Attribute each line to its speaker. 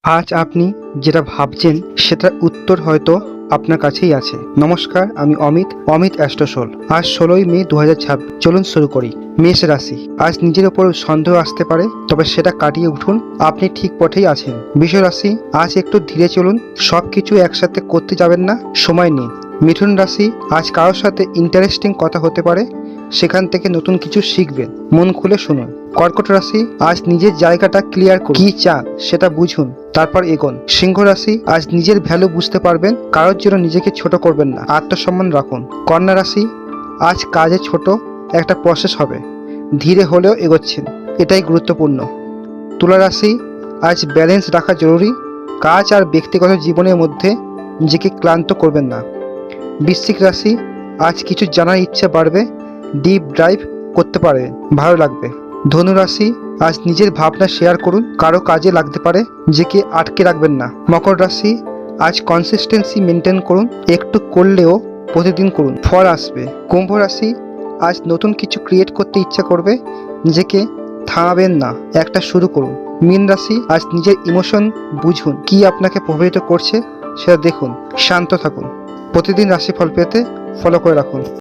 Speaker 1: আজ আপনি যেটা ভাবছেন সেটার উত্তর হয়তো আপনার কাছেই আছে। নমস্কার, আমি অমিত অ্যাস্ট্রোসোল। আজ 16ই মে 2026। চলুন শুরু করি। মেষ রাশি। আজ নিজের ওপর সন্দেহ আসতে পারে, তবে সেটা কাটিয়ে উঠুন। আপনি ঠিক পথেই আছেন। বৃষ রাশি। আজ একটু ধীরে চলুন, সবকিছু একসাথে করতে যাবেন না, সময় নিন। মিথুন রাশি। আজ কারোর সাথে ইন্টারেস্টিং কথা হতে পারে, সেখান থেকে নতুন কিছু শিখবেন। মন খুলে শুনুন। কর্কট রাশি। আজ নিজের জায়গাটা ক্লিয়ার করুন, কি চান সেটা বুঝুন, তারপর এগোন। সিংহ রাশি। আজ নিজের ভ্যালু বুঝতে পারবেন, কারোর জন্য নিজেকে ছোট করবেন না, আত্মসম্মান রাখুন। কন্যা রাশি। আজ কাজে ছোট একটা প্রসেস হবে, ধীরে হলেও এগোচ্ছেন, এটাই গুরুত্বপূর্ণ। তুলা রাশি। আজ ব্যালেন্স রাখা জরুরি, কাজ আর ব্যক্তিগত জীবনের মধ্যে নিজেকে ক্লান্ত করবেন না। বৃশ্চিক রাশি। আজ কিছু জানার ইচ্ছা বাড়বে, ডিপ ড্রাইভ করতে পারবেন, ভালো লাগবে। ধনু রাশি। আজ নিজের ভাবনা শেয়ার করুন, কারো কাজে লাগতে পারে, নিজেকে আটকে রাখবেন না। মকর রাশি। আজ কনসিস্টেন্সি মেনটেন করুন, একটু করলেও প্রতিদিন করুন, ফল আসবে। কুম্ভ রাশি। আজ নতুন কিছু ক্রিয়েট করতে ইচ্ছা করবে, নিজেকে থামাবেন না, একটা শুরু করুন। মীন রাশি। আজ নিজের ইমোশন বুঝুন, কি আপনাকে প্রভাবিত করছে সেটা দেখুন, শান্ত থাকুন। প্রতিদিন রাশিফল পেতে ফলো করে রাখুন।